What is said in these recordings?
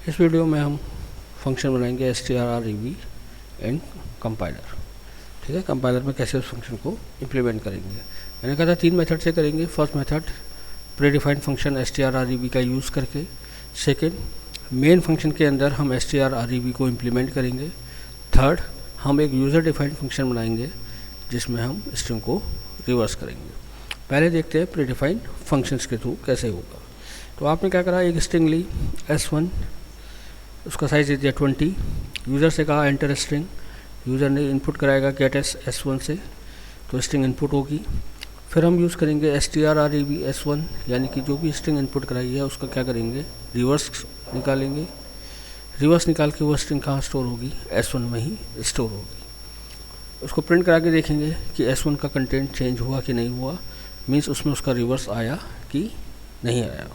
इस वीडियो में हम फंक्शन बनाएंगे strrev एंड कंपाइलर। ठीक है, कंपाइलर में कैसे उस फंक्शन को इम्प्लीमेंट करेंगे। मैंने कहा था 3 मेथड से करेंगे। First method predefined function strrev का यूज़ करके। सेकेंड, मेन फंक्शन के अंदर हम strrev को इम्प्लीमेंट करेंगे। थर्ड, हम एक यूज़र डिफाइंड फंक्शन बनाएंगे जिसमें हम स्ट्रिंग को रिवर्स करेंगे। पहले देखते हैं प्रीडिफाइंड फंक्शंस के थ्रू कैसे होगा। तो आपने क्या करा, एक स्ट्रिंग ली s1, उसका साइज दे दिया 20। यूज़र से कहा एंटर स्ट्रिंग, यूज़र ने इनपुट कराएगा गेट s1 से, तो स्ट्रिंग इनपुट होगी। फिर हम यूज़ करेंगे strrev s1, यानी कि जो भी स्ट्रिंग इनपुट कराई है उसका क्या करेंगे, रिवर्स निकालेंगे। रिवर्स निकाल के वो स्ट्रिंग कहाँ स्टोर होगी, s1 में ही स्टोर होगी। उसको प्रिंट करा के देखेंगे कि s1 का कंटेंट चेंज हुआ कि नहीं हुआ, मीन्स उसमें उसका रिवर्स आया कि नहीं आया।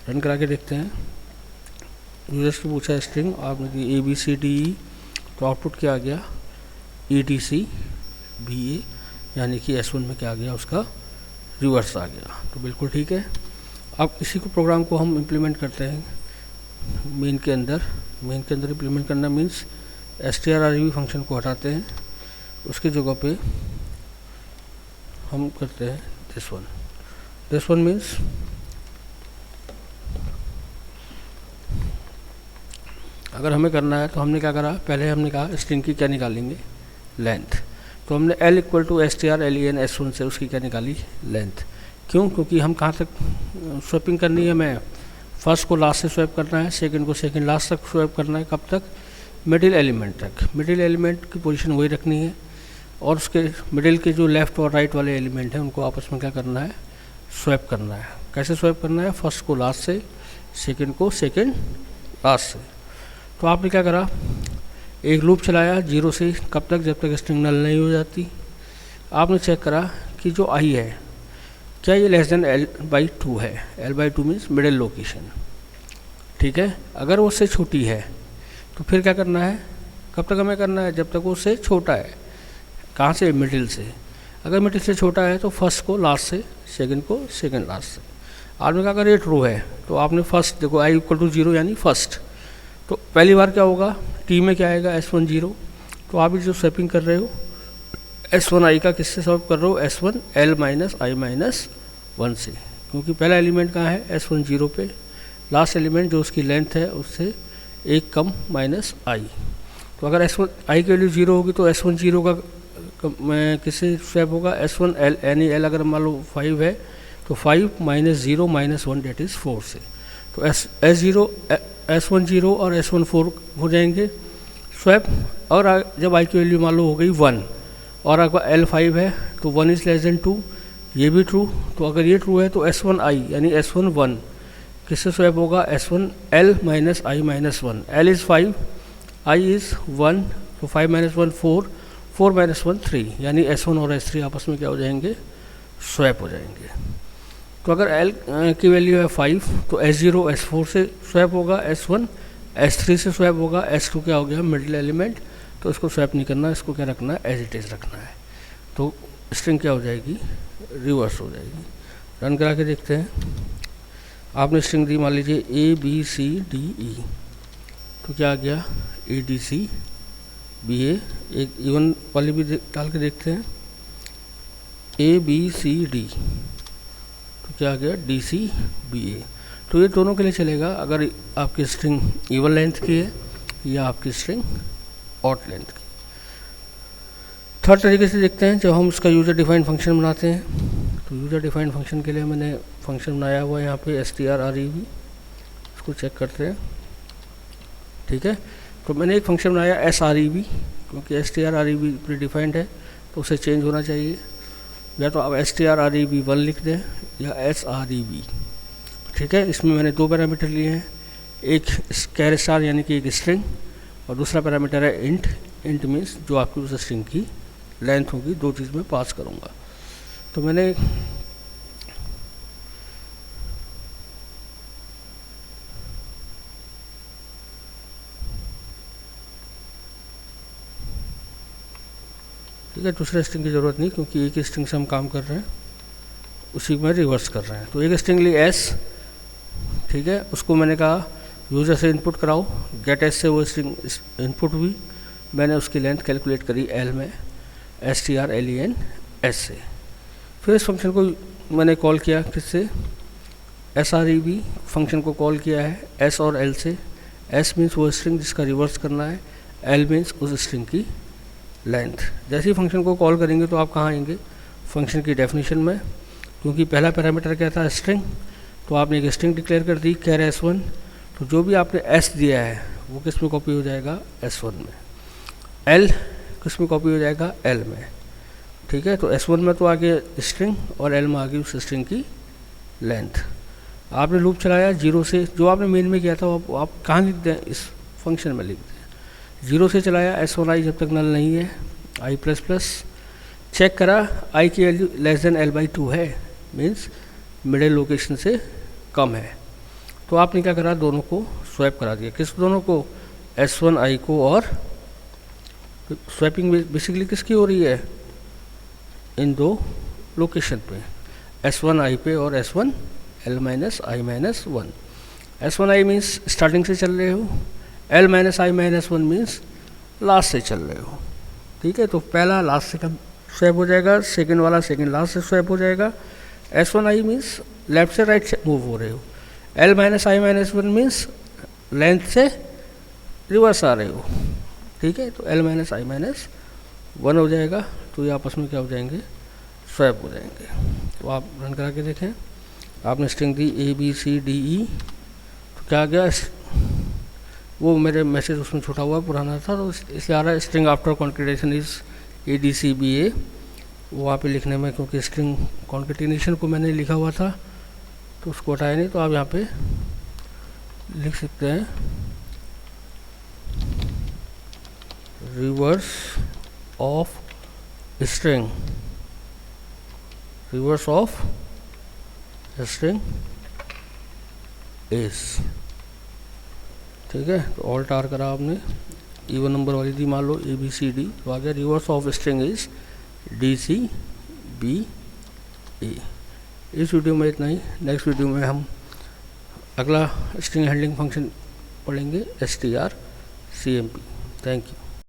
रन करा के देखते हैं। यूज़र से पूछा स्ट्रिंग, आपने दी ABCDE, तो आउटपुट क्या आ गया, ETCBA, यानी कि S1 में क्या आ गया, उसका रिवर्स आ गया। तो बिल्कुल ठीक है। अब इसी को प्रोग्राम को हम इम्प्लीमेंट करते हैं मेन के अंदर। मेन के अंदर इम्प्लीमेंट करना मीन्स strrev फंक्शन को हटाते हैं, उसकी जगह पे हम करते हैं दिस वन मीन्स अगर हमें करना है तो हमने क्या करा, पहले हमने कहा स्ट्रिंग की क्या निकालेंगे, लेंथ। तो हमने L = strlen s1 से उसकी क्या निकाली, लेंथ। क्यों, क्योंकि हम कहाँ तक स्वैपिंग करनी है, हमें फर्स्ट को लास्ट से स्वैप करना है, सेकंड को सेकंड लास्ट तक स्वैप करना है। कब तक, मिडिल एलिमेंट तक। मिडिल एलिमेंट की पोजीशन वही रखनी है, और उसके मिडिल के जो लेफ़्ट और राइट वाले एलिमेंट हैं उनको आपस में क्या करना है, स्वैप करना है। कैसे स्वैप करना है, फर्स्ट को लास्ट से, सेकंड को सेकंड लास्ट से। तो आपने क्या करा, एक लूप चलाया 0 से कब तक, जब तक स्ट्रिंग नल नहीं हो जाती। आपने चेक करा कि जो आई है क्या ये लेस देन L/2 है। L/2 means middle location. ठीक है, अगर वो उससे छोटी है तो फिर क्या करना है, कब तक हमें करना है, जब तक वो उससे छोटा है। कहाँ से, मिडिल से। अगर मिडिल से छोटा है तो फर्स्ट को लास्ट से, सेकंड को सेकंड लास्ट से। आपने कहा अगर ये ट्रू है तो आपने फर्स्ट देखो i = 0 यानी फर्स्ट। तो पहली बार क्या होगा, टी में क्या आएगा, s1 0। तो आप जो स्वैपिंग कर रहे हो s1i का किससे स्वैप कर रहे हो, s1 L - i - 1 से, क्योंकि पहला एलिमेंट कहाँ है, s1 0 पे। लास्ट एलिमेंट जो उसकी लेंथ है उससे एक कम -i। तो अगर s1 i की वैल्यू 0 होगी तो s1 0 का किससे स्वैप होगा, s1 L, यानी L अगर मान लो 5 है तो 5 - 0 - 1 डेट इज़ 4 से। तो s1 0 और s1 4 हो जाएंगे स्वैप। और जब i की वैल्यू मान लो हो गई 1 और अगर L 5 है तो 1 इज़ लेस देन 2, ये भी ट्रू। तो अगर ये ट्रू है तो s1i यानी s1 1 किससे स्वैप होगा, s1 L - i - 1। L is 5, i is 1, तो 5 - 1 4, 4 - 1 3, यानी s1 और s3 आपस में क्या हो जाएंगे, स्वैप हो जाएंगे। तो अगर L की वैल्यू है 5 तो s0 s4 से स्वैप होगा, s1 s3 से स्वैप होगा, s2 क्या हो गया, मिडिल एलिमेंट। तो इसको स्वैप नहीं करना, इसको क्या रखना है, एज इट इज़ रखना है। तो स्ट्रिंग क्या हो जाएगी, रिवर्स हो जाएगी। रन करा के देखते हैं। आपने स्ट्रिंग दी मान लीजिए ABCDE, तो क्या आ गया, ETCBA। एक इवन वाली भी डाल के देखते हैं, ABCD, तो क्या आ गया, DCBA। तो ये दोनों के लिए चलेगा अगर आपकी स्ट्रिंग इवन लेंथ की है या आपकी स्ट्रिंग ऑड लेंथ की। थर्ड तरीके से देखते हैं, जब हम उसका यूज़र डिफाइंड फंक्शन बनाते हैं। तो यूज़र डिफाइंड फंक्शन के लिए मैंने फंक्शन बनाया हुआ है यहाँ पे strrev, इसको चेक करते हैं। ठीक है, तो मैंने एक फंक्शन बनाया srev, क्योंकि strrev प्रीडिफाइंड है तो उसे चेंज होना चाहिए। या तो आप strrev1 लिख दें या srev। ठीक है, इसमें मैंने 2 पैरामीटर लिए हैं, एक कैर स्टार यानी कि एक स्ट्रिंग, और दूसरा पैरामीटर है इंट। इंट मीन्स जो आपकी उस स्ट्रिंग की लेंथ होगी, 2 चीज़ में पास करूँगा। तो मैंने ठीक है, दूसरे स्ट्रिंग की ज़रूरत नहीं, क्योंकि एक ही स्ट्रिंग से हम काम कर रहे हैं, उसी में रिवर्स कर रहे हैं। तो एक स्ट्रिंग ली s, ठीक है, उसको मैंने कहा यूज़र से इनपुट कराओ, गेट एस से वो स्ट्रिंग इनपुट हुई, मैंने उसकी लेंथ कैलकुलेट करी एल में strlen s से। फिर इस फंक्शन को मैंने कॉल किया किससे, srev फंक्शन को कॉल किया है s और l से। s मीन्स वो स्ट्रिंग जिसका रिवर्स करना है, l मीन्स उस स्ट्रिंग की लेंथ। जैसे ही फंक्शन को कॉल करेंगे तो आप कहाँ आएंगे, फंक्शन की डेफिनेशन में, क्योंकि पहला पैरामीटर क्या था, स्ट्रिंग, तो आपने एक स्ट्रिंग डिक्लेयर कर दी कैर s1, तो जो भी आपने s दिया है वो किस में कॉपी हो जाएगा, s1 में। l किस में कॉपी हो जाएगा, l में। ठीक है, तो s1 में तो आगे स्ट्रिंग और l में आगे उस स्ट्रिंग की लेंथ। आपने लूप चलाया 0 से, जो आपने मेन में किया था वो आप कहाँ लिख दें, इस फंक्शन में लिख दें। 0 से चलाया s1i जब तक नल नहीं है, i प्लस प्लस, चेक करा i की वैल्यू लेस देन l/2 है, मीन्स मिडिल लोकेशन से कम है, तो आपने क्या करा, दोनों को स्वैप करा दिया। किस दोनों को, s1i को, और स्वैपिंग बेसिकली किसकी हो रही है, इन दो लोकेशन पे, s1i पे और s1l-i-1। s1i मीन्स स्टार्टिंग से चल रहे हो, l-i-1 मीन्स लास्ट से चल रहे हो। ठीक है, तो पहला लास्ट से स्वैप हो जाएगा, सेकंड वाला सेकंड लास्ट से स्वैप हो जाएगा। s1i मीन्स लेफ्ट से राइट मूव हो रहे हो, l-i-1 मीन्स लेंथ से रिवर्स आ रहे हो। ठीक है, तो l-i-1 हो जाएगा, तो ये आपस में क्या हो जाएंगे, स्वैप हो जाएंगे। तो आप रन करा के देखें, आपने स्ट्रिंग दी ABCDE, तो क्या आ गया, वो मेरे मैसेज उसमें छूटा हुआ पुराना था, तो इसलिए आ रहा है string after concatenation is ADCBA, वहाँ पे लिखने में, क्योंकि स्ट्रिंग कॉन्केटेनेशन को मैंने लिखा हुआ था तो उसको हटाया नहीं, तो आप यहाँ पे लिख सकते हैं reverse of string, reverse of string is. ठीक है, तो ऑल्ट आर करा आपने, इवन नंबर वाली थी मान लो ABCD, तो आ गया reverse of string is DCBA। इस वीडियो में इतना ही, नेक्स्ट वीडियो में हम अगला स्ट्रिंग हैंडलिंग फंक्शन पढ़ेंगे strcmp। Thank you.